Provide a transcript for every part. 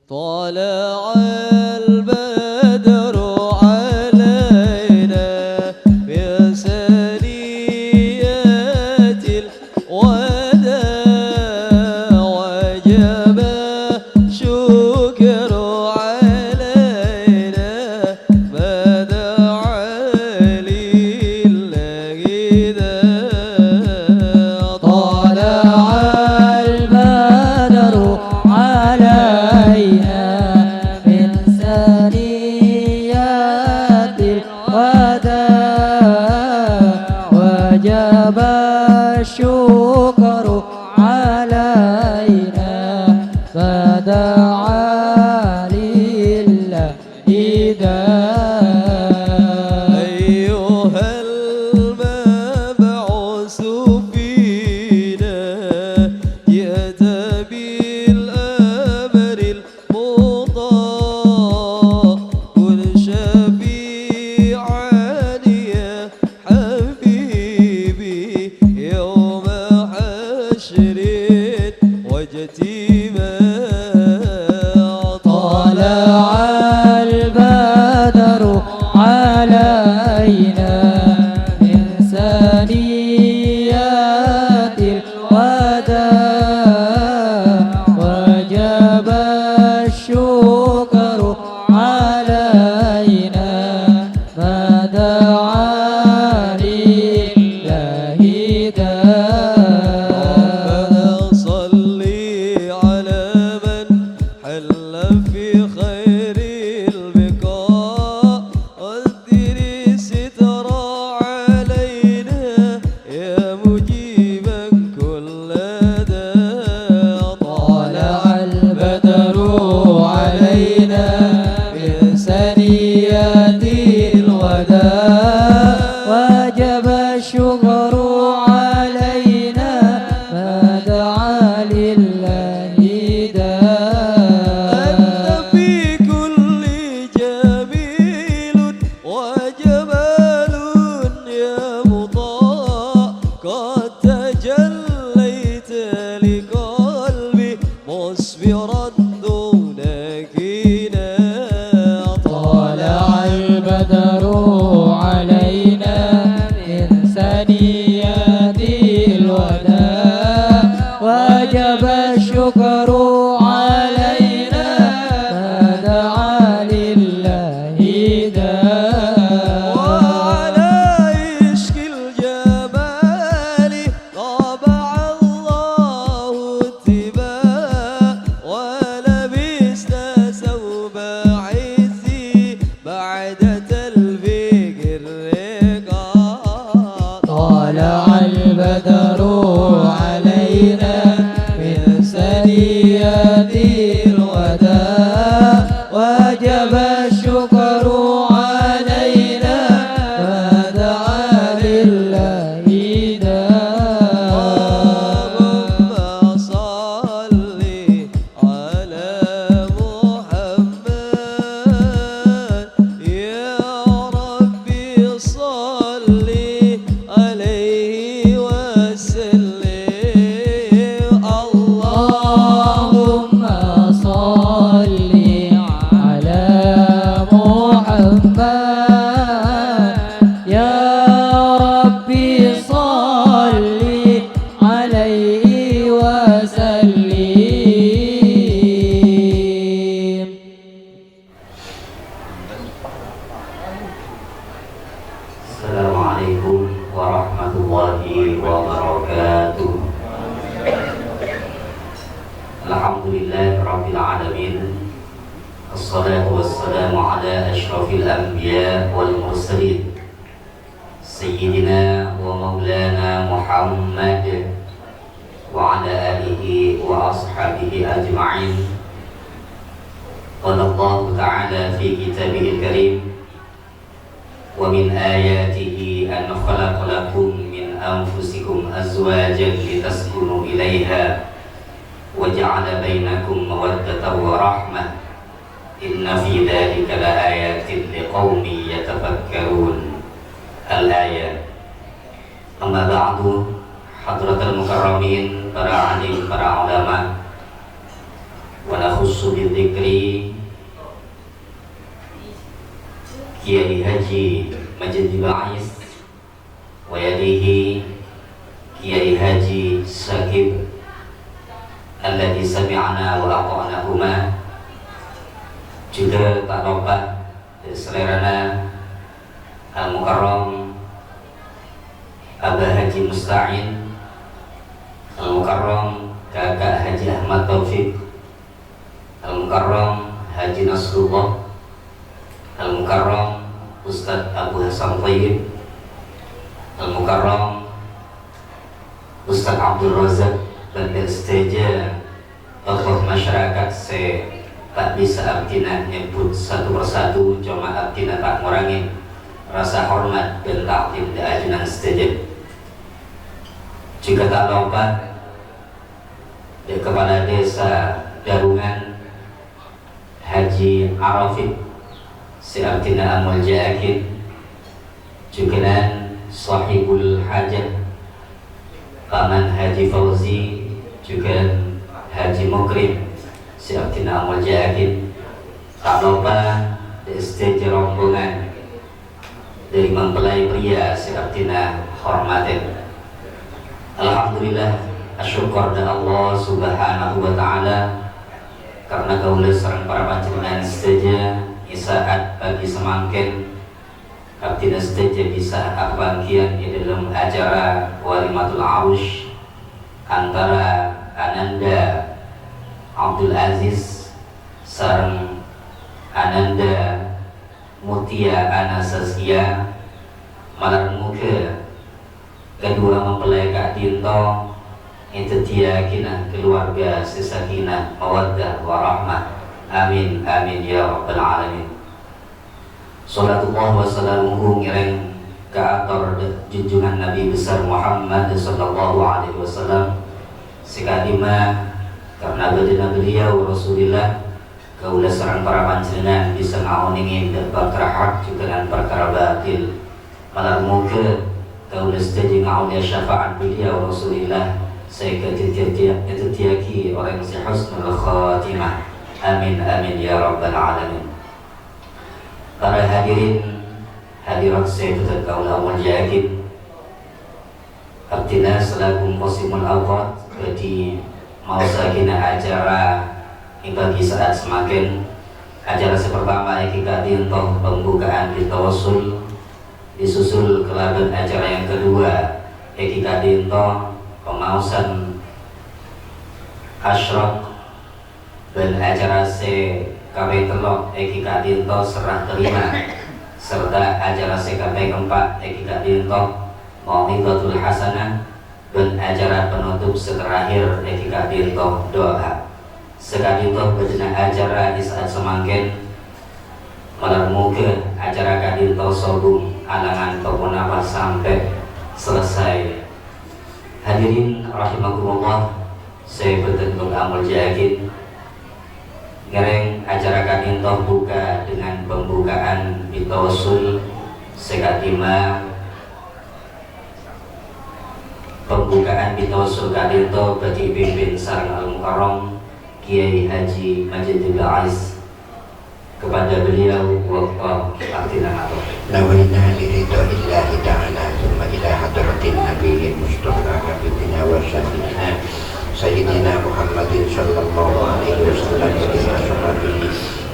طلع البدر علينا بثنيات الوداع وجب الشكر علينا فدعا لله إذا طلع البدر علينا من ثنيات الوداع وجب الشكر علينا فدعا لله إذا أيها المبعوث فينا جئت بالأمر المطاع كن شفيعا يا حبيبي يوم حشر واجتماع طلع البدر علينا من ثنيات الوداع وجب الشكر علينا فدعا لله ربنا صل على من حل في خير البقاء واستر الستر علينا يا مجيبا كل داء طلع البدر علينا من ثنيات الوداع وجب الشكر علينا فدعا لله داء أنت في كل جميل وجمال يا مطاع قد تجليت لقلبي مصبرا دونك طلع البدر علينا من ثنيات الوداع وجب الشكر علينا فدعا لله داء وعلى عشق الجمال طبع الله اتباع ولبسنا ثوب عزي بعد تلفيق الرقاع طلع البدر علينا من ثنيات الوداع وجب الشكر علينا فدعا لله داء اللهم صل على محمد يا ربي صل عليه وسلم اللهم صل على محمد يا ربي صل عليه وسلم Assalamualaikum warahmatullahi wabarakatuh. Alhamdulillah rabbil alamin. Assalatu wassalamu ala asyrafil anbiya wal mursalin Sayyidina wa maulana Muhammad wa ala alihi wa ashabihi ajma'in. Qala Allah ta'ala fi kitabihil karim ومن آياته أن خلق لكم من أنفسكم أزواجا لتسكنوا إليها وجعل بينكم مودة ورحمة إن في ذلك لآيات لقوم يتفكرون الآية أما بعد Hadratul Mukarramin, para alim, para ulama, wa nakhussu bidzikri Kiai Haji Majdi Ba'is wa yadihi Kiai Haji Syakib alladhi sami'ana wa ata'nahuma. Juga tak lupa selerana Al-Mukarram Abah Haji Musta'in, Al-Mukarram Kakak Haji Ahmad Taufik, Al-Mukarram Haji Nasrullah, Al-Mukarram Ustadz Abu Hasan Tayyib, Al-Mukarram Ustadz Abdul Razak, dan saja tokoh masyarakat tak bisa artinya nyebut satu persatu, cuma artinya tak ngurangin rasa hormat dan takdim di ajunan setuju. Juga tak lupa di Kepala Desa Darungan Haji Arafid Artina Amul Jaakid, juga dan Sahibul Hajat Paman Haji Fauzi, juga Haji Mukrim Artina Amul Jaakid. Tak lupa di stage rombongan dari mempelai pria Artina hormatin. Alhamdulillah, asyukur dan Allah Subhanahu wa Ta'ala karena kaula sareng para panjenengan saja isaat bagi semangkin artinya saja bisa abangkian di dalam acara Walimatul Arush antara Ananda Abdul Aziz sareng Ananda Mutia Anastasia malam muka kedua mempelai Kak Dinto itu tiakinah keluarga sesakinah mawaddah warahmah. Amin amin ya rabbal alamin. Salatullah wa salamuhu ngiring ke atur junjungan Nabi besar Muhammad sallallahu alaihi wasallam sekadimah karena baginda beliau Rasulullah kaula sareng para panjenengan bisa ngaoningin perkara hak juga dan perkara batil. Malam muka kaula setuju ngaonia syafaat beliau Rasulullah saya ketitiaki orang yang husnul khatimah. Amin amin ya rabbal alamin. Para hadirin hadirat saya tetap kaula Amul Jaakid, artinya selaku muqassimul awqat bagi mau sakina acara bagi saat semakin acara sepertama kita dintoh pembukaan di tawassul disusul kelaban acara yang kedua kita dintoh pemausan asyraq dan acara CKP telok Eki Dinto serah terima serta acara CKP keempat Eki Dinto Mau'izatul Hasanah dan acara penutup seterakhir Eki Dinto doa. Sekadinto berjenah acara di saat semangkin malam muka acara Kadinto sobung alangan pemunapa sampai selesai. Hadirin rahimakumullah, saya bertentu Amul Jaakid ngereng acara Kadinto buka dengan pembukaan bitawassul sekadima pembukaan bitawassul Kadinto bagi pimpin sareng Al-Mukarram Kiai Haji Majdi Ba'is kepada beliau waqaf aktina atau nawaina liridho illahi ta'ala thumma ila hadratin nabiyyin mustafa habibina wa syafi'ina Sayyidina Muhammadin sallallahu alaihi wasallam wa ashabihi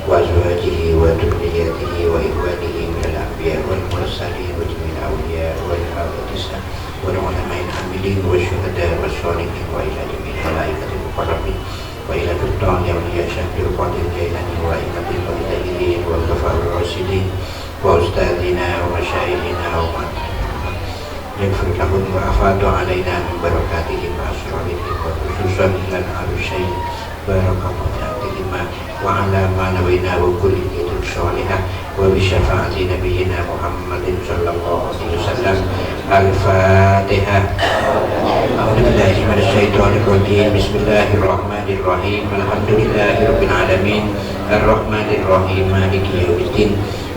wa azwajihi wa dhurriyyatihi wa ikhwanihi minal anbiya wal mursalin wa jami'il awliya wal hafidhina wa ulama'il amilin wa syuhada wa sholihin wa ila jami'il malaikatil muqarrabin wa ila sultan yang mulia Syekh Qadir Jailani wa imatil mujtahidin wa ghaffarur rasyidin wa ustadzina wa masyayikhina wa يغفر لهم وأفاض علينا من بركاتهم وأسرارهم وخصوصا إلى الشيء بارك بهم وعلى ما نوينا وكل نية صالحة وبشفاعة نبينا محمد صلى الله عليه وسلم. الفاتحة. أعوذ بالله من الشيطان الرجيم. بسم الله الرحمن الرحيم. الحمد لله رب العالمين الرحمن الرحيم مالك يوم الدين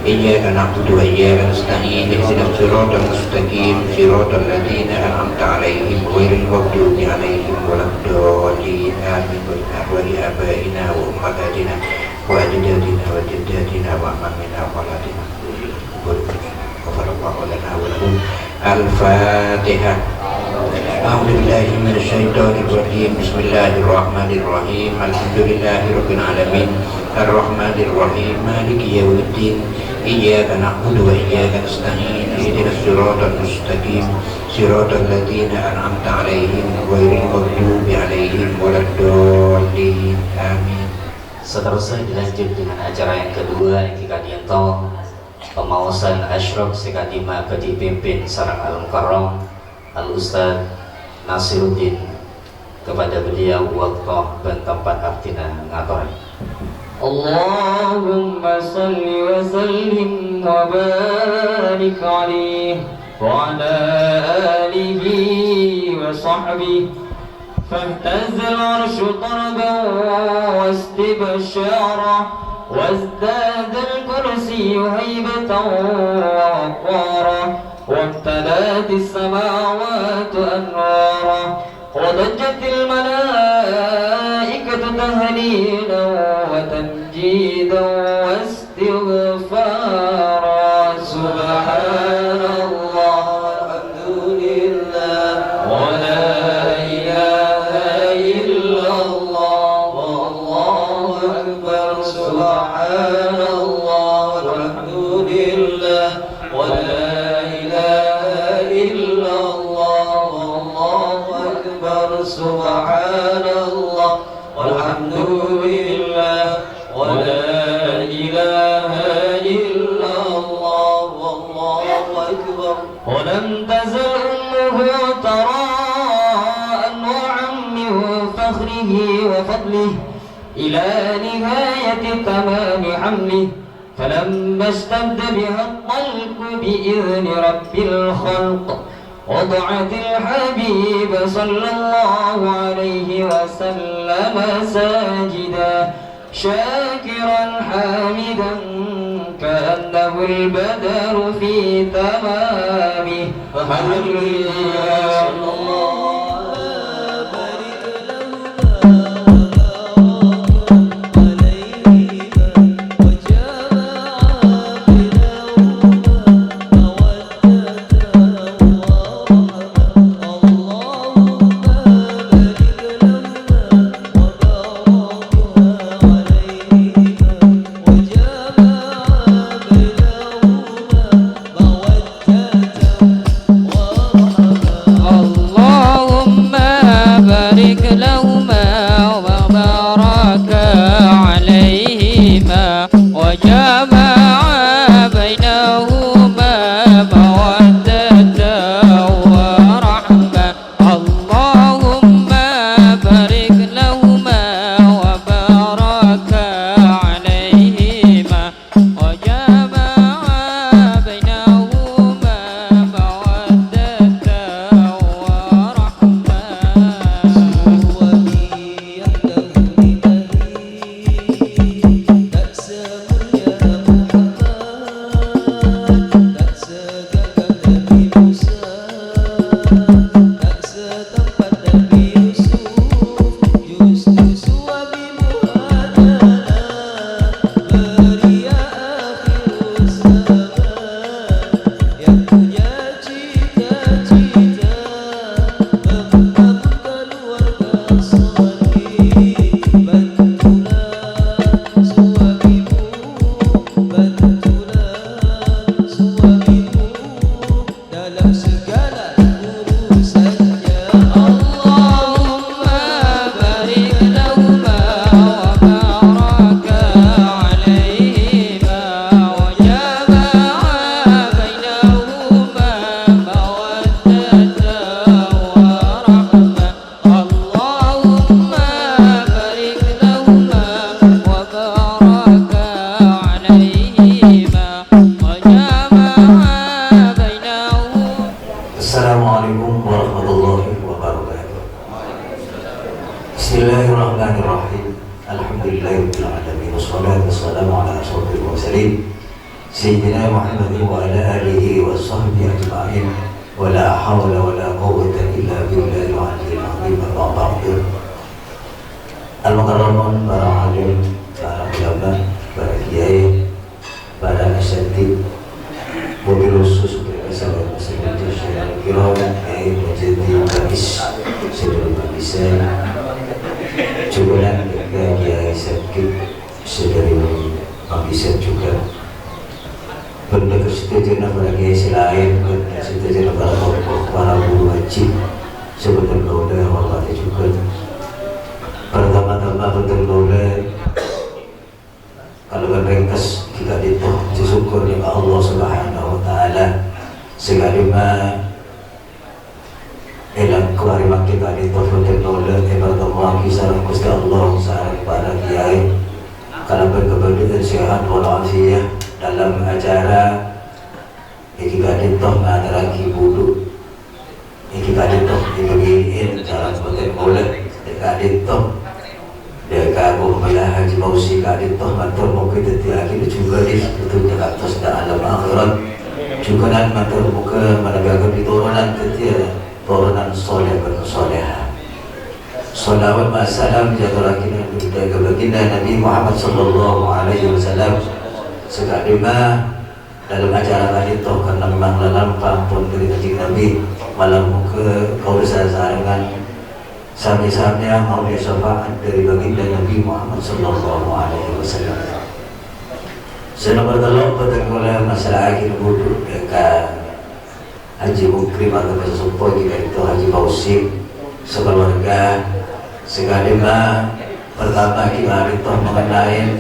إياك نعبد وإياك نستعين اهدنا الصراط المستقيم صراط الذين أنعمت عليهم غير المغضوب عليهم ولا الضالين آمين وإلى آبائنا وأمهاتنا وأجدادنا وجداتنا وأمامنا وخالاتنا غفر الله لنا ولهم. الفاتحة. أعوذ بالله من الشيطان الرجيم. بسم الله الرحمن الرحيم. الحمد لله رب العالمين الرحمن الرحيم مالك يوم الدين إياك نعبد وإياك نستعين اهدنا الصراط المستقيم صراط الذين أنعمت عليهم غير المغضوب عليهم ولا الضالين آمين. Seterusnya dilanjut dengan acara yang kedua yang kadianto pemawasan asyraf sekadima dipimpin sareng Al-Mukarram Al-Ustaz Nasiruddin. Kepada beliau waktu dan tempat artina ngatur. Allahumma salli wa sallim wa barik alaihi wa ala alihi wa sahbihi. فاهتز العرش طربا واستبشارا وازداد الكرسي هيبة ووقارا وامتلأت السماوات أنوارا وضجت الملائكة تهليلا وتمجيدا واستغفارا. سبحان الله والحمد لله ولا إله إلا الله والله أكبر. سبحان الله والحمد لله ولا إله إلا الله والله أكبر. سبحان الله والحمد لله ولا إله إلا الله والله أكبر. ولم تزل أمه ترى أنواعا من فخره وفضله إلى نهاية تمام حمله. فلما اشتد بها الطلق بإذن رب الخلق وضعت الحبيب صلى الله عليه وسلم ساجدا شاكرا حامدا كأنه البدر في تمامه. Bismillahirrahmanirrahim. Alhamdulillahirabbil alamin wassalatu wassalamu ala asyrofil mursalin سيدنا محمد وعلى آله وصحبه أجمعين ولا حول ولا قوة إلا بالله العلي العظيم. أما بعد. Al-Mukarramun, para alim, para ulama, para kiai, para asatid, mobil khusus untuk masalah masalah kiram, kiai menjadi habis sebelum habisan, juga kiai sakit sebelum habisan juga. Benda kesetujuan para kiai selain benda kesetujuan para tokoh, para guru wajib sebetulnya udah hormati juga. Pertama-tama betul boleh kalau ringkas kita disyukur dengan Allah Subhanahu Wa Taala sekali elang kelariman kita betul boleh pertama kisah Gusti Allah saat para kiai kalau berkebahagiaan sehat walafiat dalam acara kita antara kibulu kita begini cara betul boleh dekat Deka Abu Umayah Haji Mausi Kadin Toh Matur Muka Tetiaki juga di Betulnya atas dan alam akhirat juga dan matur muka menegakkan di turunan ketia turunan soleh bersoleha salawat masalam jaga rakina jaga baginda Nabi Muhammad sallallahu alaihi wasallam sekadima dalam acara Kadin Toh karena memang dalam pampun dari kanjeng Nabi malam muka kau bersama-sama sami-sami mau syafaat dari baginda Nabi Muhammad sallallahu alaihi wasallam. Saya bertolak pada masalah kita bodoh dekat Haji Mukrim atau sesuatu kita itu Haji Fauzi sekeluarga sekali pertama kita itu mengenai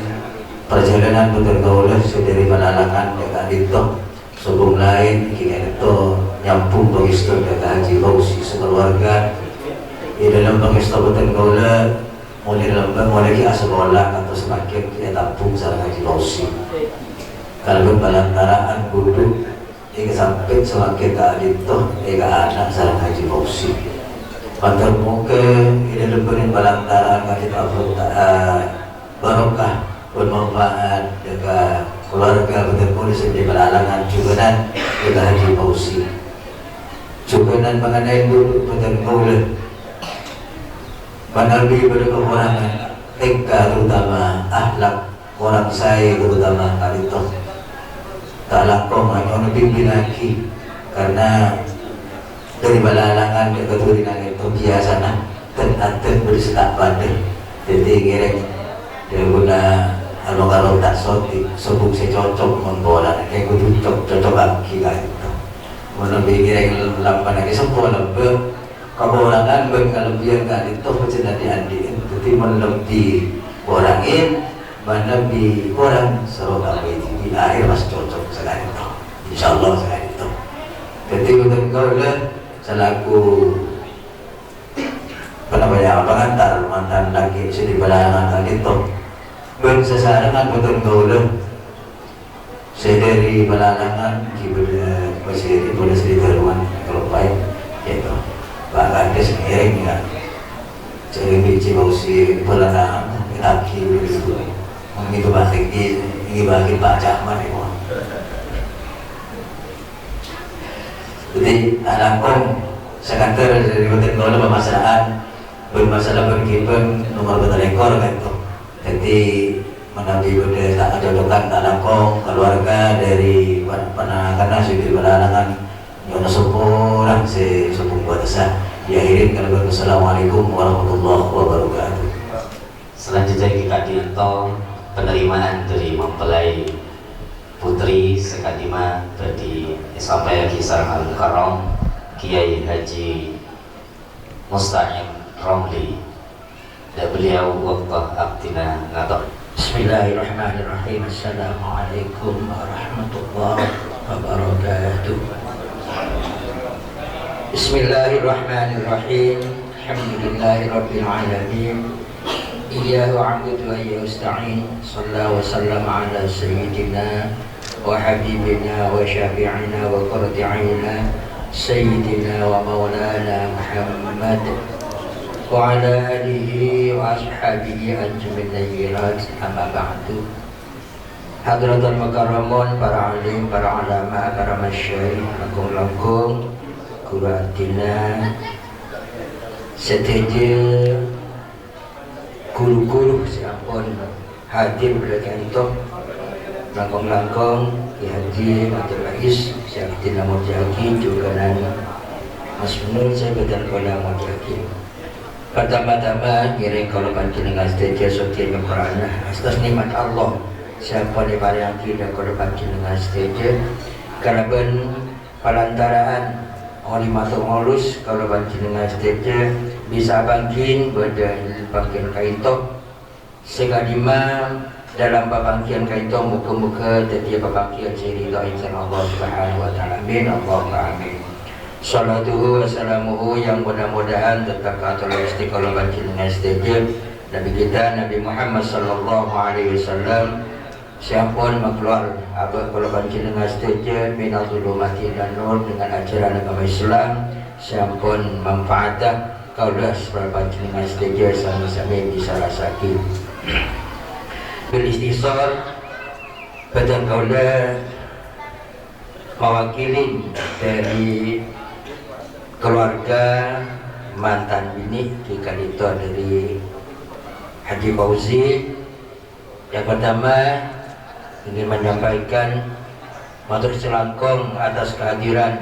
perjalanan bergaul dari Malalangan dekat itu sebelum lain kita itu nyampung begitu dekat Haji Fauzi sekeluarga. Di dalam pengistobatan gaula mulai kita sekolah atau semakin kita tampung sarang Haji Fauzi kalau balantaraan duduk hingga sampai semakin tak aditoh hingga anak sarang Haji Fauzi pantar muka di dalam balantaraan kita barokah bermanfaat dengan keluarga betul-betul seperti beralangan juga dan dengan Haji Fauzi juga dan mengenai duduk betul gaula Nabi pada kekurangan tingkah terutama akhlak orang saya terutama kali itu tak lakom hanya pimpin lagi karena dari balalangan ke keturunan itu biasa dan bersetak pada jadi kira dia guna kalau tak sotik sebuk saya cocok membawa kayak kudu cocok lagi kan itu menambah kira lampan lagi sempurna keberangan berkelebihan kan itu macam diandiin jadi melebih orangin mana di orang seru kami di akhir masih cocok sekali itu insyaallah sekali itu jadi betul selaku pengantar mantan lagi sedih belalangan kan itu bersesarangan betul saya dari belalangan masih boleh sedih teruan kalau baik gitu bahkan ada seiring ya jadi biji Fauzi pelanang laki begitu begitu balik ini bagi Pak Cahman itu jadi anak-anak sekantor dari hotel kalau bermasalah berkipan nomor betul ekor kan itu jadi menabi benda tak kecocokan anak-anak keluarga dari karena sudah beralangan yang sepuh si sepuh batasan diakhirin kalau Assalamualaikum warahmatullahi wabarakatuh. Selanjutnya kita diantar penerimaan dari mempelai putri sekadima dari sampai kisah Al-Mukarram Kiai Haji Musta'im Romli dan beliau waktu aktina ngatur. Bismillahirrahmanirrahim. Assalamualaikum warahmatullahi wabarakatuh. Bismillahirrahmanirrahim. Alhamdulillahirabbil alamin. Iyyahu na'budu wa iyyahu nasta'in. Shallallahu wa sallam ala sayyidina wa habibina wa syafi'ina wa qurrati 'ainina sayyidina wa maulana Muhammad wa ala alihi wa ashabihi ajmain. Amma ba'du. Hadratul Mukarramun, para alim, para ulama, para masyayikh, langkung-langkung, guru atina, seteja guru-guru siapun hadir pada itu, langkung-langkung, Ki Haji Abdul Rais, Syekh Tina Mujaki, juga Mas Munir, saya betul kala Mujaki. Pertama-tama, kira kalau panjenengan seteja sotinya Qur'an, atas nikmat Allah. Siapa di yang tidak korban dengan seteja kalaban palantaraan oleh matur ngolus korban dengan seteja bisa bangkin pada bangkin kaito segadima dalam babangkian kaito muka-muka setiap babangkian cerita insyaallah subhanahu wa ta'ala. Amin Allahumma amin. Salatuhu wassalamuhu yang mudah-mudahan tetap atur istiqomah dengan seteja Nabi kita Nabi Muhammad sallallahu alaihi wasallam. Siapun makluar abah kalau banci dengan setuju minal zulumati dan nur dengan ajaran agama Islam. Siapun manfaatah kaulah sebab banci dengan setuju sama-sama bisa rasaki. Bil istisar betul kaulah mewakili dari keluarga mantan bini jika itu dari Haji Fauzi. Yang pertama ingin menyampaikan matur selangkung atas kehadiran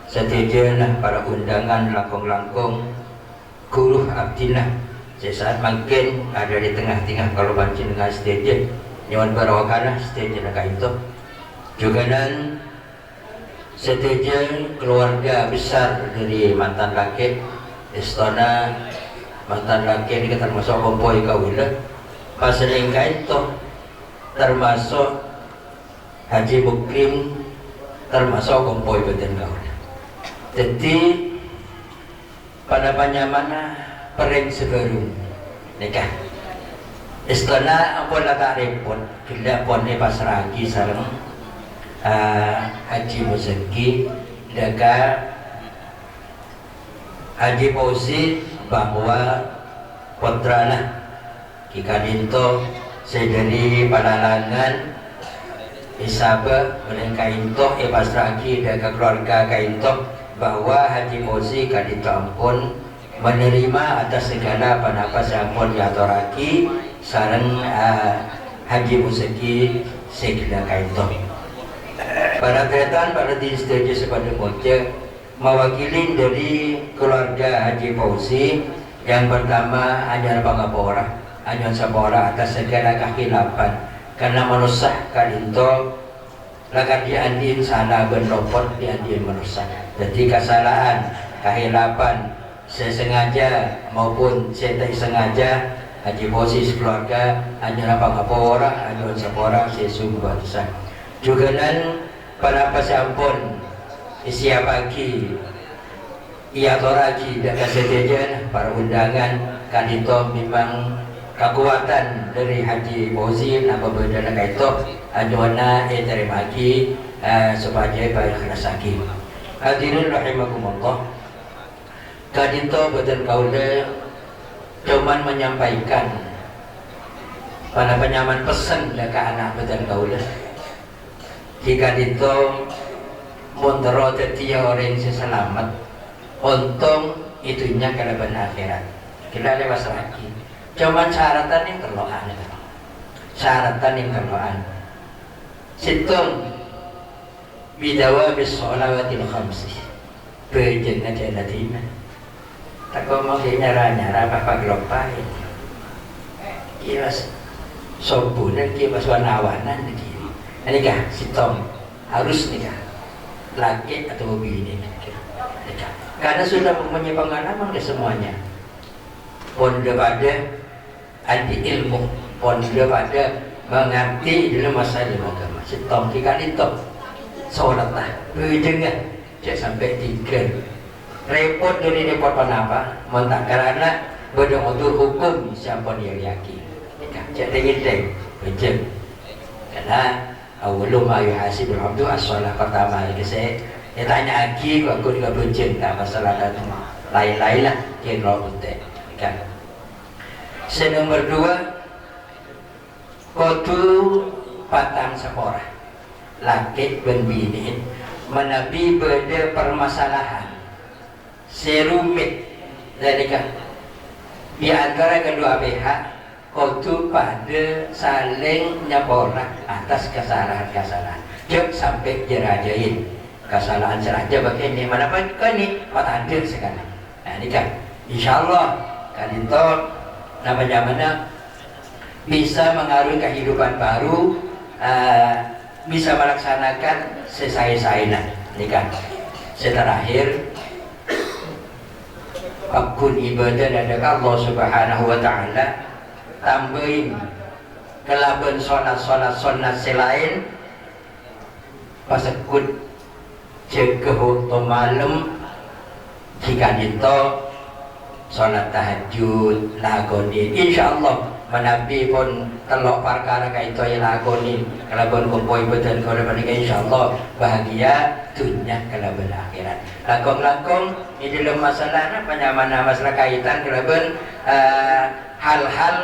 setejenah para undangan langkung-langkung guru abdinah sesaat makin ada di tengah-tengah kalau banci dengan setejen nyawan barawakana setejen itu juga dan setejen keluarga besar dari mantan laki istana mantan laki ini termasuk kompoi kaulah pasaling itu termasuk Haji Mukrim termasuk kompoi badan kawan. Jadi pada panyamana pereng segarung nikah istana ampun tak repot bila pone pasragi sareng Haji Muzaki daga Haji Fauzi bahwa putrana Kika Dinto sedari palalangan isabah oleh kainto pasragi dan keluarga kainto bahwa Haji Fauzi kadito ampun menerima atas segala panapas ampun diaturaki sareng Haji Muzaki segala kainto. Para tretan pada disetuju sepada moja mewakili dari keluarga Haji Fauzi. Yang pertama hanya pangapora hanya sabora atas segala kehilapan karena menusah kalinto lagar diandin salah benropot diandin menusah. Jadi kesalahan kehilapan sesengaja maupun tidak sengaja Haji Fauzi keluarga hanya pangapora hanya sabora sesungguh besar juga dan pada pasampun isia pagi ia toraki dan kesejajan para undangan kadito memang kekuatan dari Haji Fauzi apa berdana kaito ajuana terima lagi sebagai baik rasaki. Hadirin rahimakumullah, kadito badan kaula cuman menyampaikan pada penyaman pesan ke anak badan kaula jika dito montero tetia orang selamat untung itunya kalaban akhirat kita lewat lagi. Cuma syaratan yang terloan, syaratan yang terloan. Situng bidawa bisolawatil khamsi, bejen aja natina. Tak kau mau nyara apa gelopai. Kias sobunan kias warna-warna begini. Ini kah situng harus nikah laki atau bini nikah. Karena sudah mempunyai pengalaman ke semuanya. Pondok pada anti ilmu, pondok pada mengerti dalam masalah agama. Sitom tiga itu, sholat lah, berjengat, cek sampai 3. Repot dari repot apa? Mentak karena berdoa hukum siapa dia yakin. Cek dengin berjeng. Karena awalum ayu hasibul abdu as-shalah pertama ini saya tanya lagi, aku juga berjeng tak masalah dan lain-lain lah, kira bunte. Kan nomor 2 kudu patang sepora laki ben bini menabi beda permasalahan serumit dari di antara kedua pihak itu pada saling nyaborak atas kesalahan-kesalahan jek sampai jerajain kesalahan seraja begini mana pun kan ini patah sekali. Nah ini kan insyaallah kan itu namanya bisa mengarungi kehidupan baru, bisa melaksanakan sesai-sainan. Ini kan terakhir akun ibadah dan Allah Subhanahu wa taala tambahin kelaban solat selain pasekut cegah to malam jika dito solat tahajud lagoni insyaallah menabi pun telok perkara kaito yang lagoni kelaban kumpul ibadah kalau mereka insyaallah bahagia dunia kelaban akhirat lakong di dalam masalah apa masalah kaitan kelaban hal-hal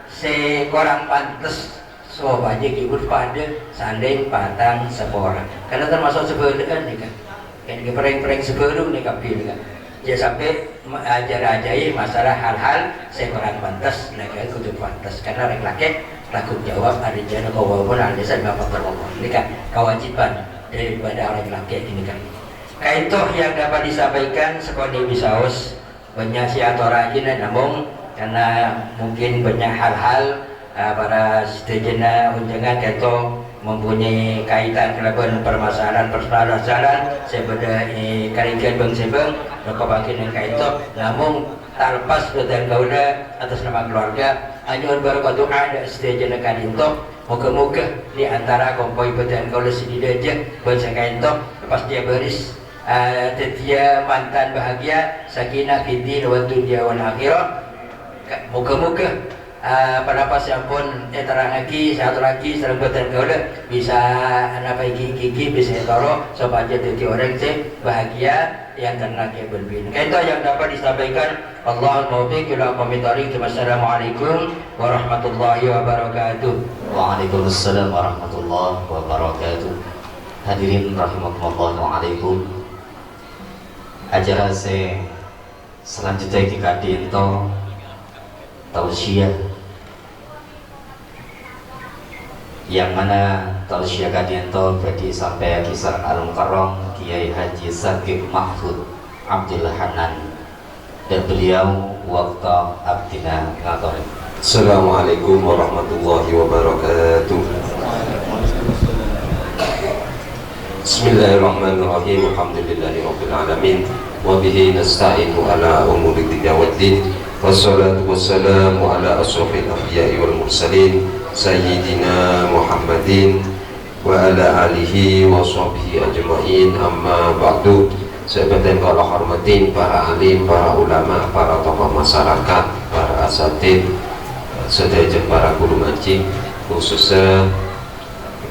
sekurang pantas so banyak ikut pada sanding patang sepora karena termasuk sebenarnya nih kan pereng sebelum nih kapil kan ya sampai ajar-ajai masalah hal-hal sekurang pantas lagi kudu pantas karena laki takut jawab ada jana walaupun ada saya faktor Allah ini kan kewajiban daripada orang laki ini kan kaitoh yang dapat disampaikan sekolah bisaus banyak atau rajin namun karena mungkin banyak hal-hal para setejena unjangan kaito mempunyai kaitan kelaban permasalahan sebenarnya karikan bang sebang maka dengan kaito namun talpas dan kauda atas nama keluarga hanya baru ada setejena kadinto moga-moga di antara kompoi badan kauda sedidajah bangsa kaito pas dia beris tetia mantan bahagia sakinah fiddin wa dunya wal akhirah moga-moga pada pas yang pun terang lagi satu lagi serang badan kauda bisa anak gigi bisa toro supaya jadi orang sih bahagia yang tenang yang berbina. Itu yang dapat disampaikan. Allahul muwaffiq ila aqwamit thoriq. Wassalamualaikum warahmatullahi wabarakatuh. Waalaikumsalam warahmatullahi wabarakatuh. Hadirin rahimakumullah waalaikum. Acara selanjutnya kita dinto tausiah yang mana tausiah kadianto berarti sampai kisah Al-Mukarram Kiai Haji Sakib Mahfud Abdul Hanan dan beliau waktu abdina ngatori. Assalamualaikum warahmatullahi wabarakatuh. Bismillahirrahmanirrahim. Alhamdulillahirabbil alamin wa bihi nasta'inu ala umuri dunya waddin. Wassalatu wassalamu ala asrofil anbiya'i wal mursalin Sayyidina Muhammadin wa ala alihi wa sahbihi ajma'in amma ba'du. Sahabat yang Allah hormatin, para alim, para ulama, para tokoh masyarakat, para asatid, sedaya para guru ngaji, khususnya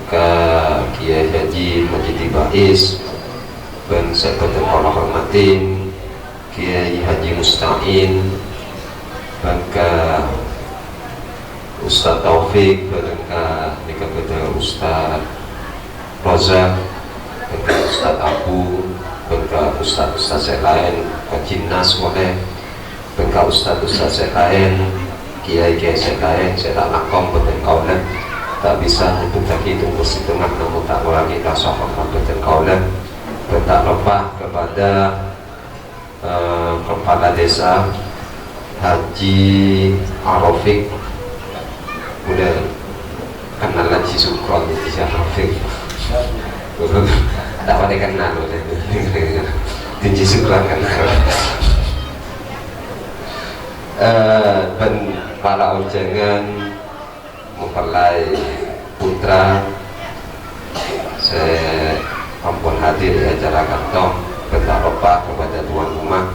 ke Kiai Haji Majidi Bais dan sahabat yang Allah hormatin Kiai Haji Musta'in dan ke Ustaz Taufik dan ke Ustaz Rozak dan ke Ustaz Abu dan ke Ustaz yang lain ke Jinnas boleh dan ke Ustaz yang lain Kiai yang lain saya tak nakong dan kaulah tak bisa nyebut lagi itu kursi tengah namun tak lagi tasawuf dan kaulah dan tak lupa kepada kepala desa Haji Arofik udah kenal lagi Sukron di Arofik tak pada kenal udah Haji Sukron kenal dan para unjangan mempelai putra saya ampun hadir di acara kantong bentar lupa kepada tuan rumah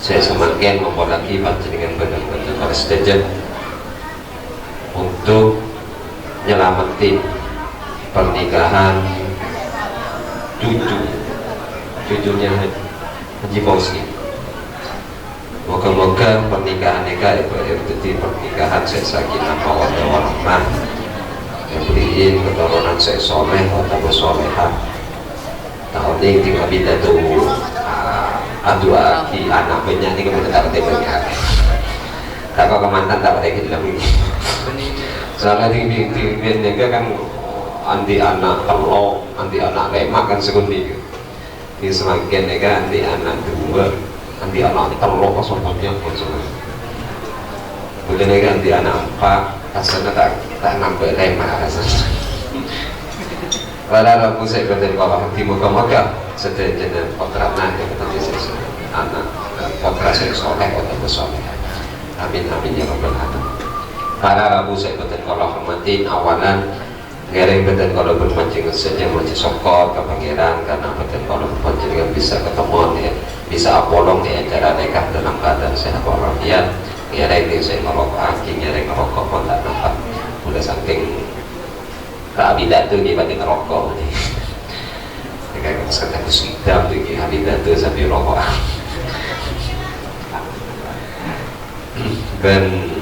saya semakin membolaki panjenengan benar-benar harus setuju untuk nyelamatin pernikahan cucunya Haji Fauzi. Moga-moga pernikahan mereka itu pernikahan sakinah mawaddah warahmah yang beri madiin keturunan saya soleh atau soleha. Tahun ini tinggal bida tuh adu aki anak banyak ini kemudian tak ada banyak. Tak kau kemantan tak ada kita lagi. Soalnya tinggi kan anti anak telok, anti anak lemak kan sekundi. Di semakin kan anti anak dua, anti anak telok soalnya konsumen. Kemudian kan anti anak empat, asalnya tak nambah lemak asalnya. Pada Rabu saya berada di Moga-Moga sedang jenis potratna yang kita bisa anak potrat yang soleh atau soleh. Amin amin ya rabbal alamin. Para Rabu saya berada kalau hormatin awalan ngereng berada kalau bermancing saja mancing sokor ke pangeran karena berada kalau bermancing kan bisa ketemu ya bisa apolong di acara nikah dalam keadaan sehat walafiat. Ngereng ini saya merokok angking ngereng merokok pun tak nampak udah saking Habidat tuh dibanding rokok nih. Kayak kata kusidam tuh habidat tuh sambil rokok. Dan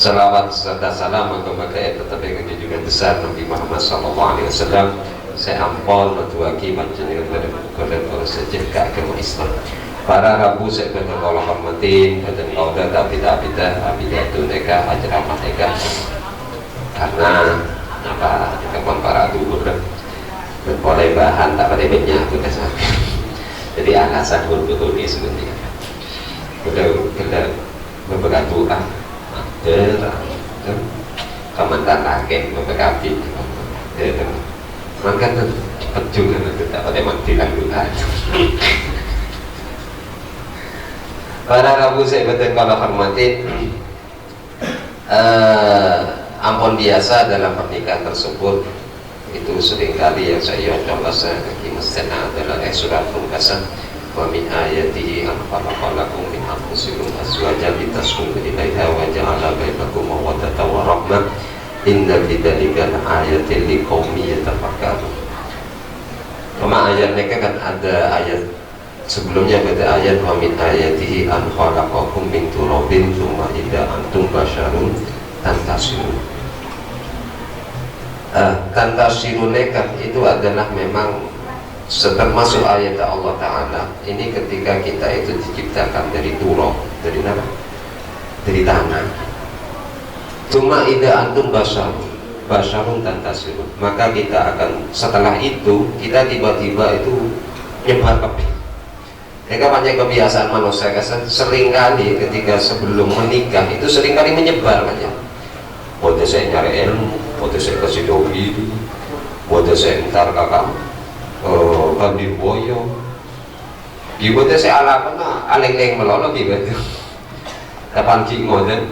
salawat serta salam kepada tetap yang juga besar Nabi Muhammad SAW. Saya ampun mentuaki panjenengan pada sejak agama Islam. Para Rabu saya betul kalau hormatin, betul kalau tapi habidat tuh mereka ajaran mereka karena apa kapan para dulu berpolai bahan tak pada banyak tu dasar. Jadi alasan betul ni sebenarnya kita berberaturan kemantan rakyat berberkati makan cepat juga nanti tak pada mati laluan. Para Rabu saya betul kalau hormatin ampun biasa dalam pernikahan tersebut itu seringkali yang saya coba di masjid adalah surat pungkasan wa min ayatihi an khalaqalakum min anfusikum azwajan litaskunu ilaiha wa ja'ala bainakum mawaddatan wa rahmah inna fi dzalika laayatin liqaumin yatafakkarun. Cuma ayat mereka kan ada ayat sebelumnya ada ayat wa min ayatihi an khalaqakum min turabin tsumma idza antum basyarun tantasiru. Tantasiru nekat itu adalah memang termasuk ayat Allah Ta'ala. Ini ketika kita itu diciptakan dari turab, dari mana? Dari tanah. Cuma ida antum basyarun tantasiru. Maka kita akan setelah itu kita tiba-tiba itu nyebar ke mereka banyak kebiasaan manusia seringkali ketika sebelum menikah itu seringkali menyebar aja. Bodoh saya nyari ilmu, bodoh saya kasih dobi, bodoh saya ntar kakak bandir boyo, bodoh saya ala kena aleng-aleng melolo gitu. Kapan ki moden,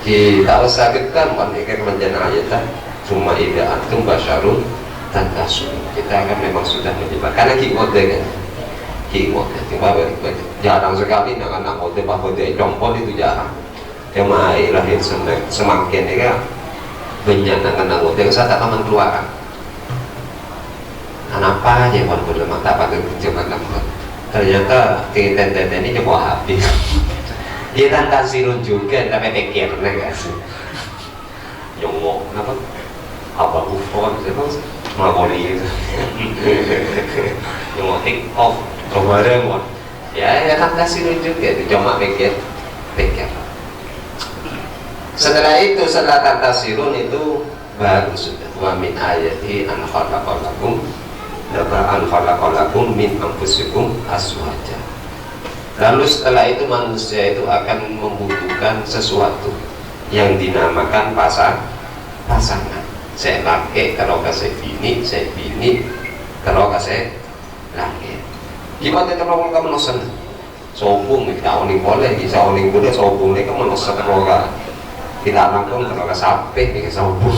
kita usahkan menikah menjadi ayat cuma ida antum basyarun tantasiru. Kita akan memang sudah menyebar karena ki moden kan, ki moden. Jarang sekali anak mode bahwa dia jompol itu jarang. Yang mahal lahir semakin ya banyak anak yang saya tak aman keluaran. Kenapa aja kalau boleh tak pakai kerjaan kamu? Ternyata tenten ini coba habis. Dia tak kasih juga tapi pikir nggak sih? Nyongok kenapa? Apa ufon siapa? Melakoni itu. Nyongok TikTok coba deh mau. Ya tak kasih juga itu cuma pikir. Setelah itu setelah tantasirun itu baru sudah wa min ayati an khalaqalakum min anfusikum azwaja. Lalu setelah itu manusia itu akan membutuhkan sesuatu yang dinamakan pasangan. Saya laki kalau kasih bini, saya bini kalau kasih laki. Gimana kalau kamu nosen? Sobung kita oning boleh, bisa oning boleh sobung ini kamu nosen kalau kita langsung kalau sampai ke sobung.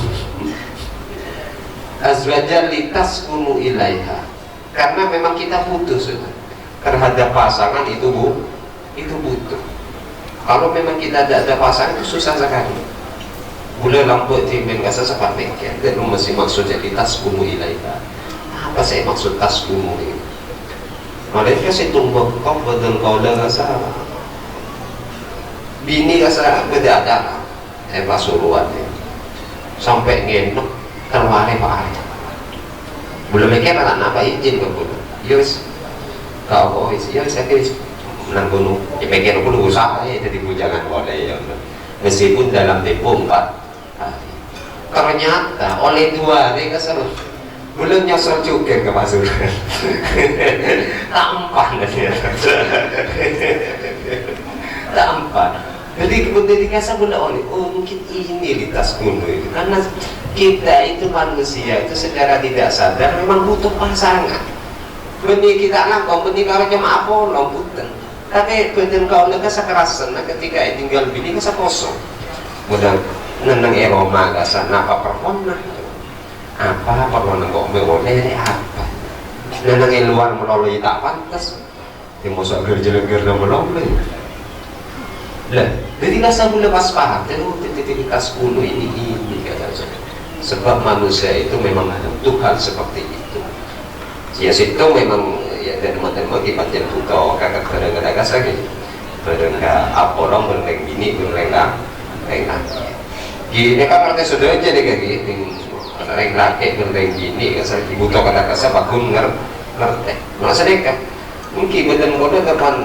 Azwajan litaskunu ilaiha, karena memang kita butuh sudah terhadap pasangan itu butuh. Kalau memang kita tidak ada pasangan itu susah sekali. Boleh lampu timbang kasa seperti itu. Dan masih maksudnya litaskunu ilaiha. Apa saya maksud taskunu ini? Mereka saya tunggu kau betul kau dah rasa bini rasa beda ada pasuruan ya. sampai ngenok keluar Pak Arya belum mikir anak apa izin ke pun yus kau wis ya saya kira nang kono dipikir kudu usaha ya jadi jangan boleh ya meskipun dalam tempo 4 hari ternyata oleh 2 hari kesel belum nyosor juga ke pasukan tampan tampan jadi kemudian dikasih benda oleh mungkin ini di tas kuno itu karena kita itu manusia itu secara tidak sadar memang butuh pasangan benih kita langkong benih kalau cuma apa lomputan tapi betul kau nak sekerasan ketika tinggal bini kasa kosong mudah neneng Roma kasa napa perpona apa perpona kok boleh apa neneng luar melalui tak pantas yang masuk gerja-gerja melalui lah jadi kasa boleh pas paham titik kas kuno ini kata sebab manusia itu memang butuh hal seperti itu ya situ memang ya dan teman-teman kita jangan butuh kakak kadang-kadang kasar gitu kadang-kadang apa orang berleng bini berleng gini kan artinya sudah aja deh kayak gitu berleng laki berleng bini kasar butuh kadang kasar bagun ngerti maksudnya kan mungkin betul kode depan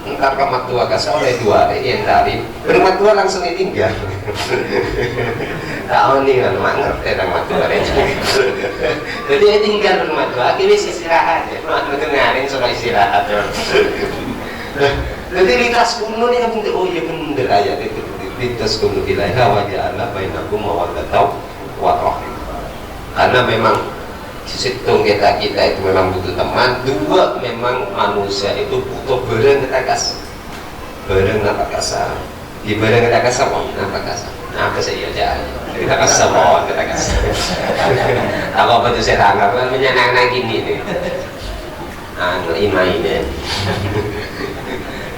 ntar kamar tua kasar oleh 2 hari yang dari rumah tua langsung ditinggal tahu nih kan mak ngerti rumah tua jadi tinggal rumah tua akhirnya istirahat ya rumah tua ngarin sudah istirahat jadi di tas kuno nih kan oh iya bener aja di tas kuno ilaiha wajah Allah bainakum mawaddatau warahmah karena memang situng kita itu memang butuh teman 2 memang manusia itu butuh bareng kita kasar bareng apa kasar di bareng kita kasar apa kasar apa sih ya kita kasar mau kita kasar apa betul saya tanggap kan menyenangkan gini nih imai ini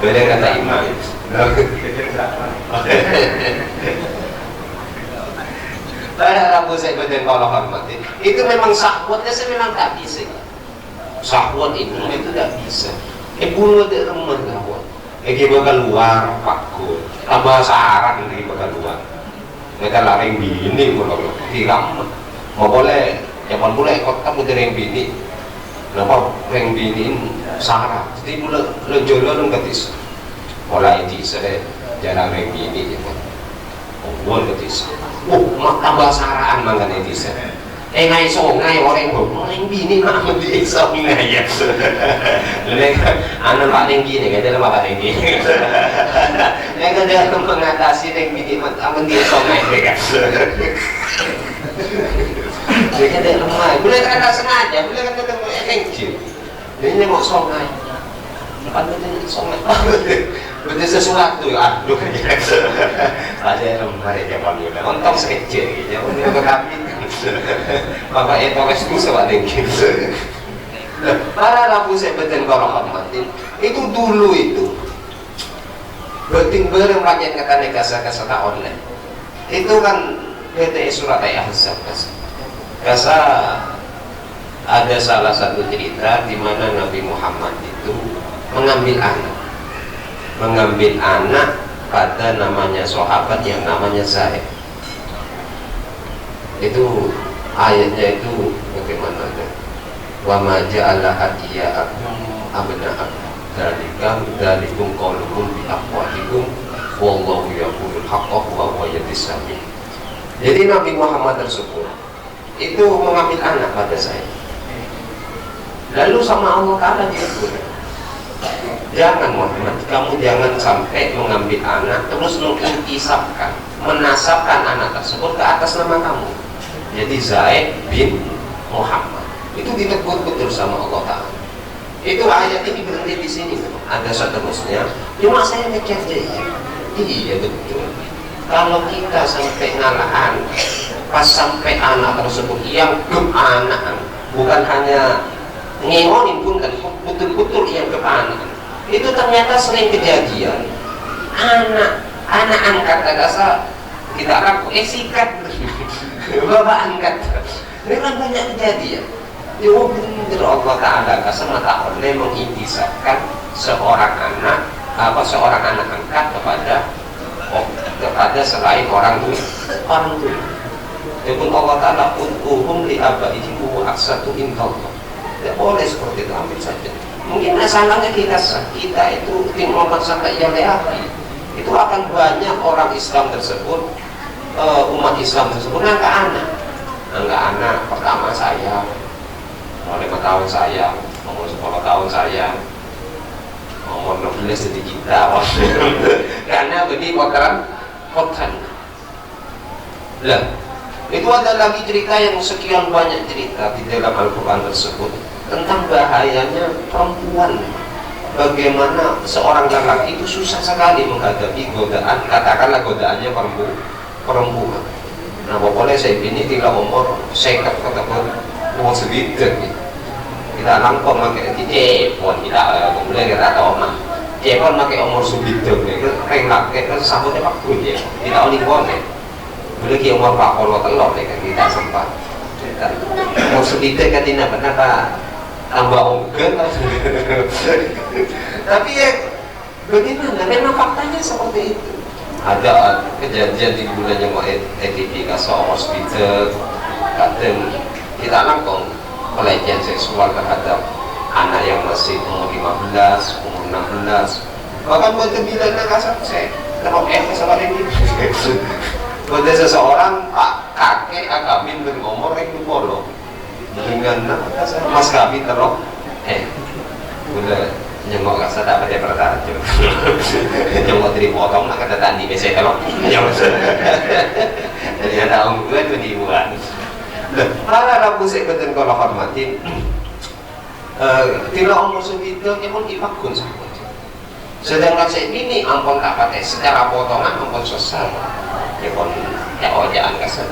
bareng kata imai pada Rabu saya betul kalau hormati itu memang syahwatnya saya memang tak bisa syahwat itu tak bisa bunuh di rumah syahwat bakal luar pakku tambah sarang lagi bakal luar mereka lari bini tiram mau boleh jangan boleh kok kamu dari bini kenapa yang bini sarang jadi mulai lejolo nggak bisa mulai itu saya jarang yang bini buat ketis tambah saraan mangga netizen ngai songai orang bini mah di songai ya anak paling gini kan dalam apa ini mereka dalam mengatasi yang bini aman di songai mereka mereka dalam lemah boleh ada sengaja boleh kan ketemu kecil ini mau songai pandai songai betul sesuatu aduh ada lembar ya panggil untung sekecil gitu untuk kami bapak itu itu sebab gitu para Rabu saya betul kalau hormatin itu dulu itu beting bareng rakyat kata nekasa online itu kan PT surat Ahzab kasa ada salah satu cerita di mana Nabi Muhammad itu mengambil anak pada namanya sahabat yang namanya Zaid. Itu ayatnya itu bagaimana ada wa ma ja'ala hadiya'akum abna'akum dzalikum qaulukum bi aqwalikum wallahu yaqulul haqqa wa huwa yahdis sabil. Jadi Nabi Muhammad tersebut itu mengambil anak pada saya lalu sama Allah Ta'ala dia jangan Muhammad, kamu jangan sampai mengambil anak terus mengintisabkan, menasabkan anak tersebut ke atas nama kamu. Jadi Zaid bin Muhammad itu ditegur betul sama Allah Ta'ala. Itu ayat ini berhenti di sini, ada seterusnya. Cuma saya ngecek iya betul. Kalau kita sampai ngalahan, pas sampai anak tersebut yang keanak, bukan hanya ngemonin pun kan betul-betul yang keanak. Itu ternyata sering kejadian anak angkat kata kita laku sikat bapak angkat memang banyak kejadian jauh bener Allah Ta'ala kasar ta'ala mengintisabkan seorang anak angkat kepada selain orang tua Walaupun Allah Ta'ala ud'uhum li abaihim wa aqsatu indallah. Tidak boleh seperti itu, ambil saja. Mungkin masalahnya kita itu timur sampai yang leaki. Itu akan banyak orang Islam tersebut, umat Islam tersebut angkat anak. Pertama saya, 5 tahun saya, umur 10 tahun saya, umur 16 jadi kita. Karena begini kotoran. Lah, itu ada lagi cerita yang sekian banyak cerita di dalam Al-Quran tersebut tentang bahayanya perempuan. Bagaimana seorang lelaki itu susah sekali menghadapi godaan, katakanlah godaannya perempuan. Nah, pokoknya saya ini tidak umur sekat katakan umur segitu. Kita langsung pakai telepon, kita kemudian kita tahu mah telepon pakai umur segitu, kayak laki kan sambutnya pak kulit, tidak oli bonek. Bila kita umur 40 telur kan kita sempat. Umur segitu kan tidak pernah tambah ongkir. Tapi ya bagaimana? Memang faktanya seperti itu. Ada kejadian di bulan yang mau ETP kasih hospital, kadang kita langsung pelecehan seksual terhadap anak yang masih umur 15, umur 16. Bahkan buat kebilangan kasar saya terlalu kesalahan ini. Buat seseorang kakek agamin berumur yang dipolo dengan mas kami terus udah nyengok kasar tak pada pertanyaan nyengok dari potong nak kata tadi biasa kalau jadi ada orang tua itu dibuat. Para rabu seketen kalau hormatin tidak umur segitu pun dipakun saja. Sedangkan saya ini ampun tak pakai secara potongan ampun selesai. Ya pun ya ojaan kasar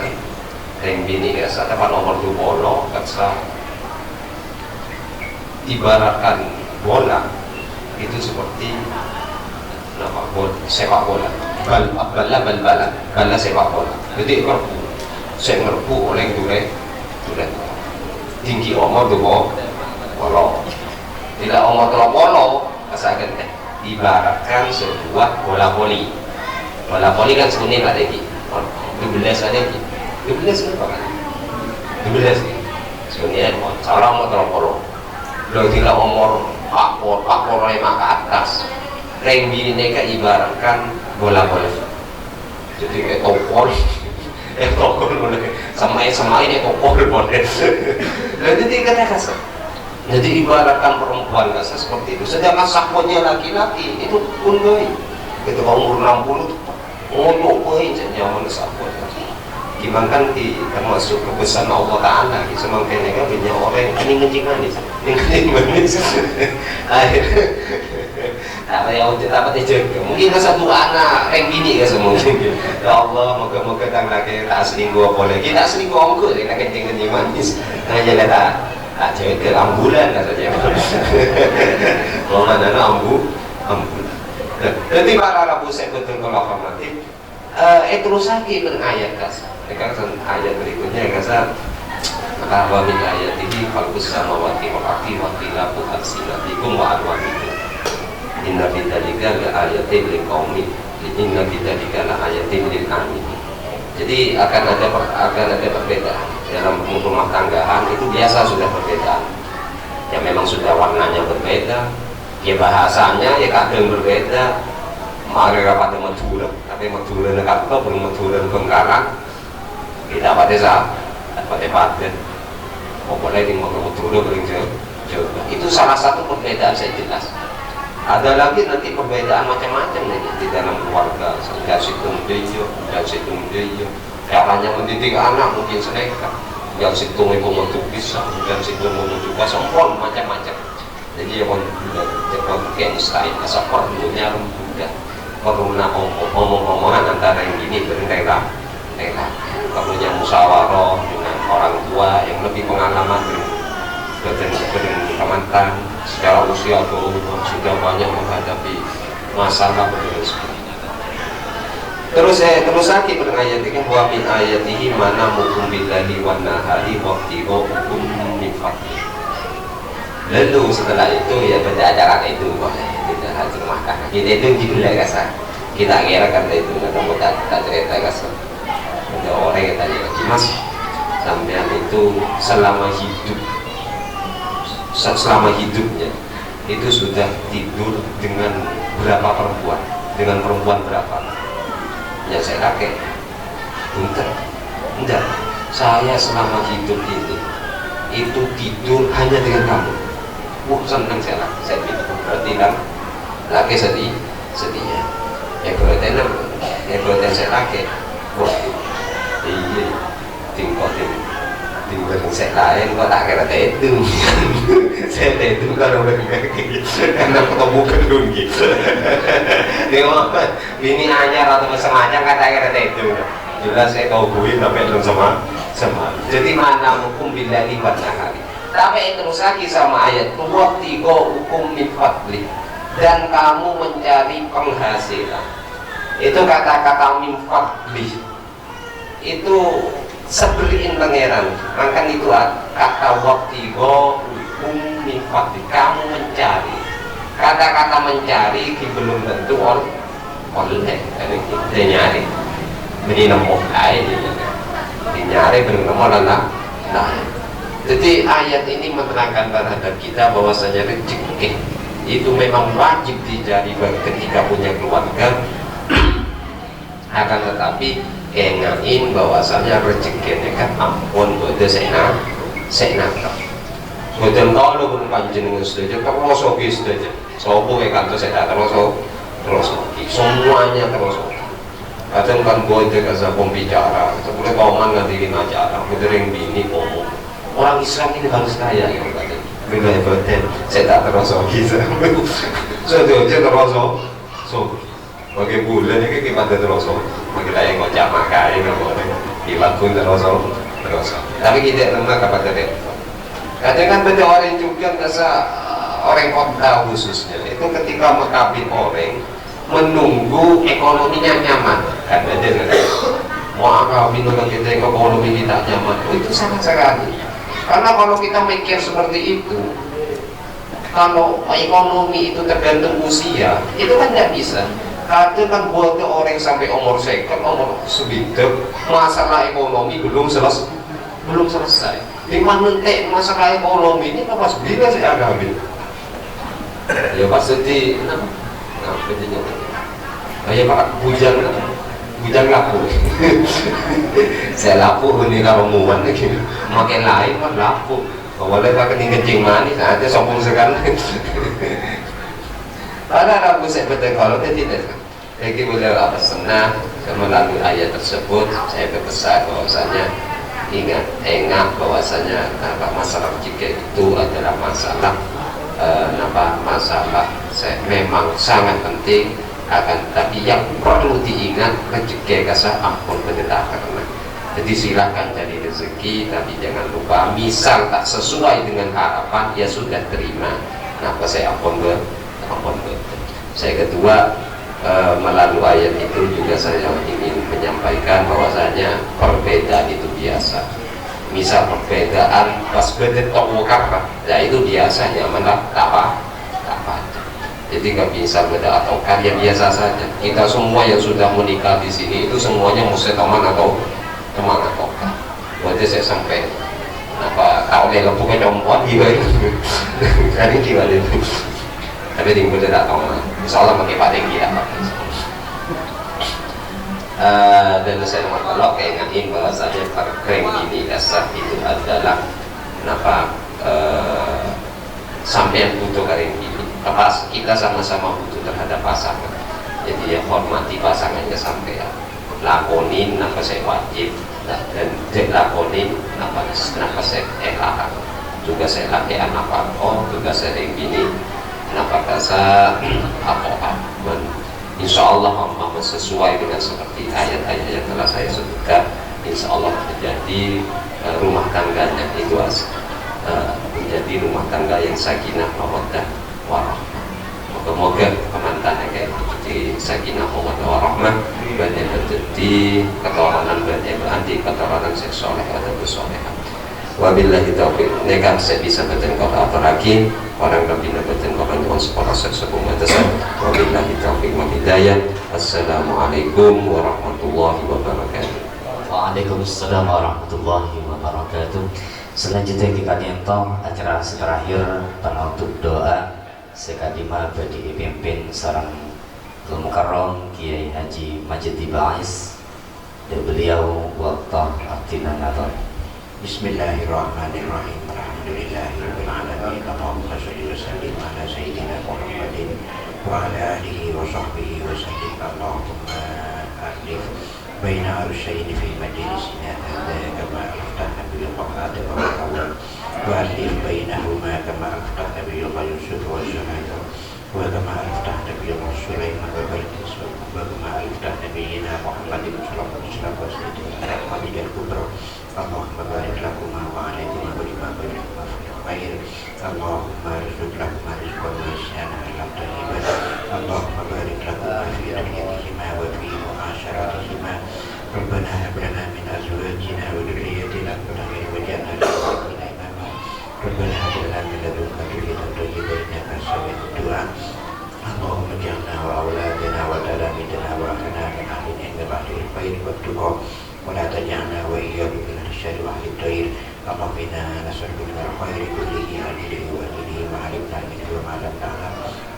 yang bini kasar dapat nomor 20 kasar. Ibaratkan bola itu seperti sepak bola, bala sepak bola. Jadi saya ngerpu oleh dure tinggi umur 20, tidak umur 30, asalkan ibaratkan sebuah bola voli. Bola voli kan sebenarnya ada lagi 12 ada lagi 12 berapa kan 12 sebenarnya seorang umur 30 lo tidak umur 45 ke atas rank bini mereka ibaratkan bola-bola jadi kayak tokol boleh sama ini tokol boleh jadi kata kasar. Jadi ibaratkan perempuan kasar seperti itu. Sedangkan sahabatnya laki-laki itu pun baik ketika umur 60 ngomong baik zaman sahabat. Gimana kan termasuk kebesaran Allah Ta'ala semakin mereka punya orang ini ngencing manis apa yang untuk dapat dijaga mungkin satu anak yang gini ya mungkin ya Allah moga-moga tang lagi tak selingkuh boleh kita selingkuh ongkut kita kencing manis nah jadi tak jaga ambulan saja mau mana ambulan jadi para rabu saya betul kalau hormati terus lagi dengan ayat kasar. Ayat berikutnya kasar wa min ayatihi khalqus samawati wal ardi wa ikhtilaful alsinatikum wa alwanikum inna fi dzalika laayatin liqaumin inna fi dzalika laayatin lil alamin. Jadi akan ada perbedaan dalam rumah tanggaan itu biasa sudah perbedaan. Ya memang sudah warnanya berbeda, ya bahasanya ya kadang berbeda. Mereka pada Madura, tapi Madura dekat belum Madura Bengkalan. Kita pada paten, pokoknya di Madura paling jauh. Itu salah satu perbedaan saya jelas. Ada lagi nanti perbedaan macam-macam nih di dalam keluarga. Dan situ dia, caranya mendidik anak mungkin senekat. Yang situ mau untuk bisa, dan situ mau juga sempurna macam-macam. Jadi orang kayak Einstein, asal perlunya mudah. Perlu ngomong-ngomongan antara yang gini dengan perlunya musyawarah dengan orang tua yang lebih pengalaman dengan mantan secara usia atau sudah banyak menghadapi masalah terus lagi dengan ayat ini wa min ayatihi mana mukum billahi wa nahari wa tiho hukum nifati. Lalu setelah itu ya pada acara itu kita haji makan kita itu gila kasar kita kira karena itu nggak mau tak cerita kasar ada orang yang tanya lagi mas itu selama hidupnya itu sudah tidur dengan berapa perempuan, dengan perempuan berapa? Ya saya kakek, enggak. Saya selama hidup ini itu tidur hanya dengan kamu. Wah senang saya bilang, berarti kan laki setia. Berarti saya kakek. Wah iya, tinggal saya lain kok tak kira itu. Saya itu kalau karena ketemu gedung gitu. Tengok bini anyar atau macam-macam kata kira itu. Jelas saya tahu gue tapi belum sama. Jadi mana hukum bila lipat hari. Tapi terus lagi sama ayat waktu hukum min fadli, dan kamu mencari penghasilan. Itu kata-kata min fadli itu sebeliin pangeran. Maka itu kata waktu hukum min fadli, kamu mencari. Kata-kata mencari belum tentu oleh dia nyari. Beri nemu lain nyari belum nemu lah. Jadi ayat ini menerangkan terhadap kita bahwasanya rezeki itu memang wajib dicari ketika punya keluarga. Akan tetapi kengain bahwasanya rezeki kan ampun bodoh saya bodoh kalau pun panjenengan setuju terus oke setuju sopo kantor saya terus semuanya terus. Kadang kan gue itu kasih pembicara, sebenarnya kauman ngadirin acara, ngadirin bini ngomong. Orang Islam ini harus kaya, ya katanya. Bila hebatnya, saya tak terasa gitu. Saya tu aja terasa. So, bagi bulan ini kita terasa. Bagi saya ngocak makai, kita pun terasa. Tapi kita nama kepada dia. Kadang kan benda orang juga rasa orang kota khususnya itu ketika mengkabin orang menunggu ekonominya nyaman kan ada mau kawin dengan kita ekonomi kita nyaman itu sangat sekali. Karena kalau kita mikir seperti itu, kalau ekonomi itu tergantung usia, itu kan tidak bisa. Kadang kan buat orang sampai umur sekon, umur segitu, masalah ekonomi belum selesai. Di mana masalah ekonomi ini pas bila saya agak ya pasti kayak Pak bujang lapu. Saya lapu ini kalau muan lagi makin lain kan lapu. Boleh pakai kencing manis aja sombong sekali. Ada aku saya betul kalau tidak. Jadi boleh apa senang melalui ayat tersebut saya berpesan bahwasanya ingat bahwasanya masalah rezeki itu adalah masalah memang sangat penting. Akan tapi yang perlu diingat rezeki kasar ampun benar karena jadi silakan cari rezeki tapi jangan lupa misal tak sesuai dengan harapan ya sudah terima. Kenapa saya ampun saya kedua melalui ayat itu juga saya ingin menyampaikan bahwasanya perbedaan itu biasa. Misal perbedaan pas beda tawakal ya itu biasa nyaman lah tak apa. Jadi nggak bisa beda atau karya biasa saja. Kita semua yang sudah menikah di sini itu semuanya mesti teman atau berarti saya sampai tak boleh lempukan perempuan juga itu. Jadi gimana itu? Tapi tinggal tidak tahu. Insyaallah pakai pada kita. Dan saya kalau keingetin bahwasanya perkering ini dasar itu adalah sampai butuh kering ini. Kita sama-sama butuh terhadap pasangan. Jadi ya hormati pasangannya sampai ya lakonin apa saya wajib dan lakonin apa saya larang. Juga saya laki anak juga saya ini apa kasa apa insya Allah sesuai dengan seperti ayat-ayat yang telah saya sebutkan. Insya Allah menjadi rumah tangganya itu menjadi rumah tangga yang sakinah mawaddah warahmah. Moga-moga kemantannya kayak di sakinah mawaddah warahmah dan yang terjadi keturunan berarti keturunan seksual atau bersolehan. Wabillahi taufiq. Nekam saya bisa bertemu kau lagi orang lebih bertemu kau dengan sekolah seksepung batasan. Wabillahi taufiq wa hidayah. Assalamualaikum warahmatullahi wabarakatuh. Waalaikumsalam warahmatullahi wabarakatuh. Selanjutnya kita dientong acara terakhir penutup doa sekadima badi pimpin sarang Mukarram Kiai Haji Majid Ba'is dan beliau waktu artina nazar. Bismillahirrahmanirrahim. Alhamdulillahirabbil alamin. Allahumma shalli wa sallim ala sayyidina Muhammadin wa ala alihi wa sahbihi wa sallim. Allahumma alif baina arsyaini fi majlisina hadza kama aftahna bil qur'ani wa al-awwal wa alif bainahuma kama aftahna bil Yusuf wa Syuaib wa kama aftahna bil Sulaiman wa Balqis wa kama aftahna bina Muhammadin sallallahu alaihi wasallam wa al kubra. Allahumma barik lakuma wa alaikuma wa lima barakuma fil khair. Allahumma rizq lakuma rizqan wasi'an halal tayyiban. Allahumma barik lakuma fi dunyatihima wa fi mu'asharatihima. Rabbana hab lana min azwajina wa dhurriyyatina qurrata a'yun waj'alna lil-muttaqina imama. Rabbana hab lana min ladunka dhurriyyatan thayyibatan innaka sami'ud du'a. Allahumma ij'alna wa awladana wa talamidana wa ahlana min ahli al-ilmi wa ahli al-khair wa at-tuqa. ولا تجعلنا وإياك من الشر وأهل الطير. اللهم إنا نسألك من الخير كله عاجله وآجله ما علمنا منه وما لم نعلم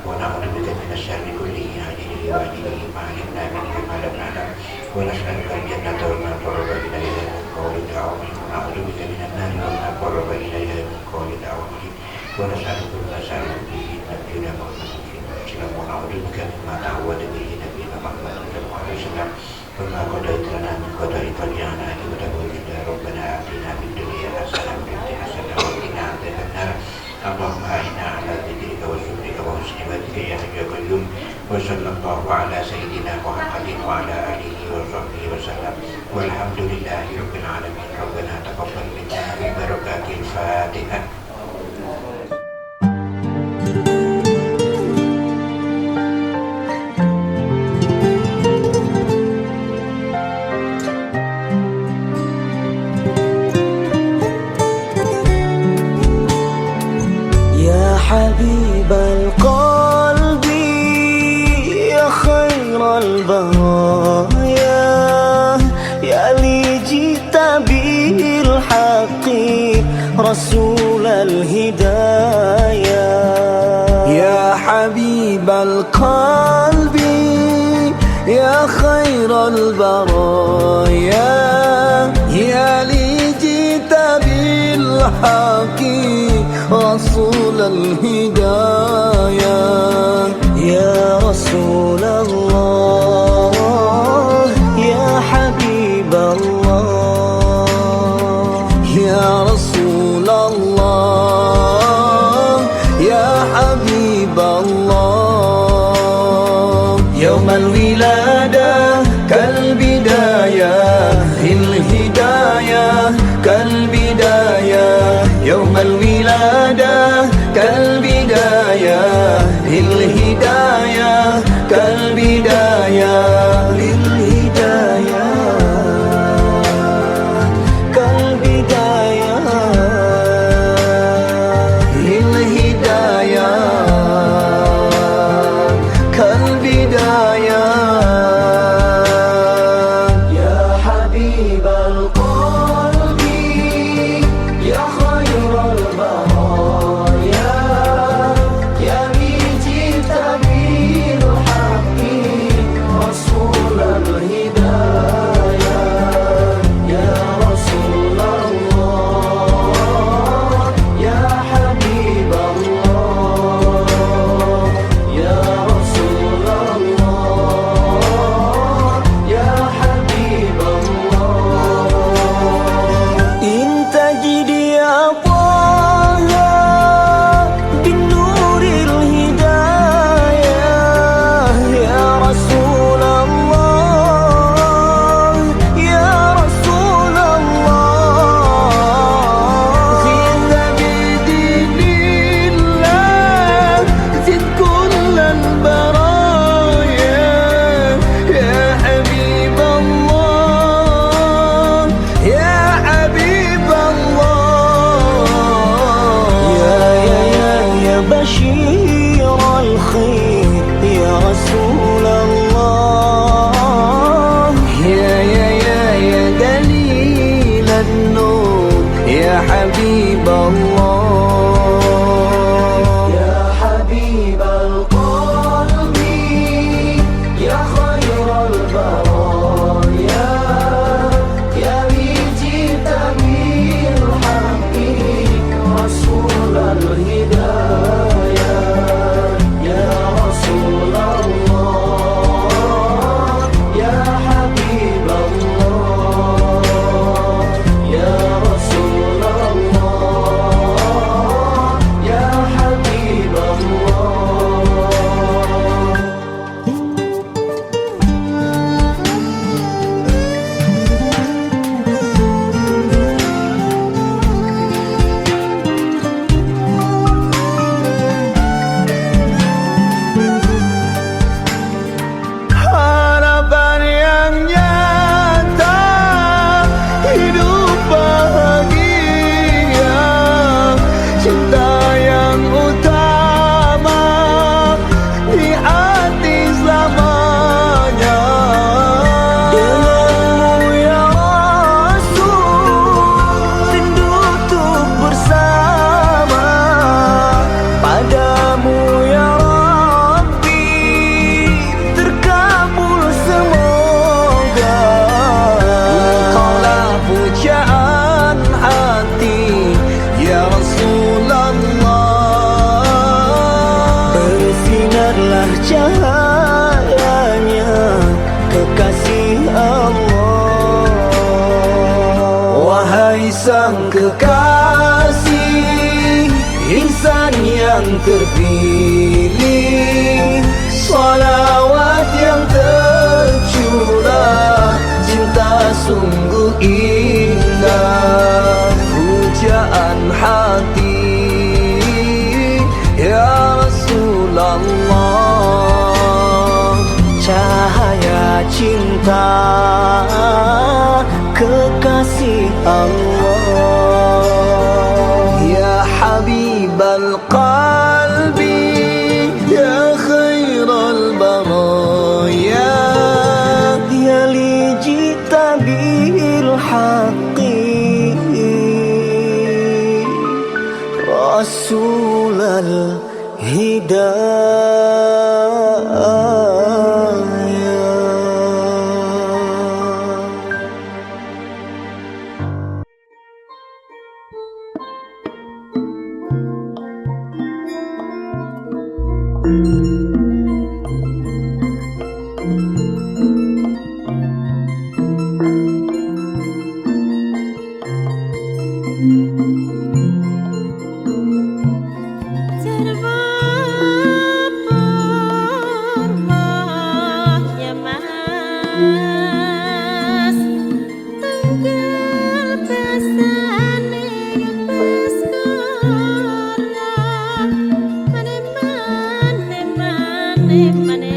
ونعوذ بك من الشر كله عاجله وآجله ما علمنا منه وما لم نعلم ونسألك الجنة وما قرب إليها من قول أو عمل ونعوذ بك من النار وما قرب إليها من قول أو عمل ونسألك ما سألك به نبينا محمد صلى الله عليه وسلم ونعوذ بك مما تعوذ به نبينا محمد صلى الله عليه وسلم وما قضيت لنا من قضاء فاجعلنا عاقبته رشدا. ربنا آتنا في الدنيا حسنة وفي الآخرة حسنة وقنا عذاب النار. اللهم أعنا على ذكرك وشكرك وحسن عبادتك يا حي يا قيوم. وصلى الله على سيدنا محمد وعلى آله وصحبه وسلم والحمد لله رب العالمين. ربنا تقبل منا ببركات الفاتحة. حبيب القلب يا خير البرايا يا لي جئت بالحق رسول الهدايا يا حبيب القلب يا خير البرايا يا لي جئت بالحق رسول الهدايا يا رسول الله يا حبيب الله يا رسول الله يا حبيب الله يوم الولادة كالبداية الهداية كالبداية يوم الولادة كالبداية للهداية كالبداية للهداية كالبداية النور يا حبيب الله يا حبيب القلب يا خير البرايا يا جئت بالحق رسول الهدايا يا رسول الله يا حبيب الله يا رسول الله يا حبيب الله harapan yang nyata, hidup bahagia, cinta yang utama di hati selamanya. Denganmu ya Rasul, rindu untuk bersama, padamu ya Rabbi, terkabul semoga. Engkaulah pujaan hati ya Rasulullah, bersinarlah cahayanya kekasih Allah. Wahai sang kekasih, insan yang terpilih, salawat yang tercurah, cinta sungguh indah, pujaan hati ya Rasulullah, cahaya cinta kekasih Allah. Ya Habibal Qalbi ya khairal baraya ya li jita bil haqqi rasulal hidayah. Ya mas, tenggal pesane peskara, mane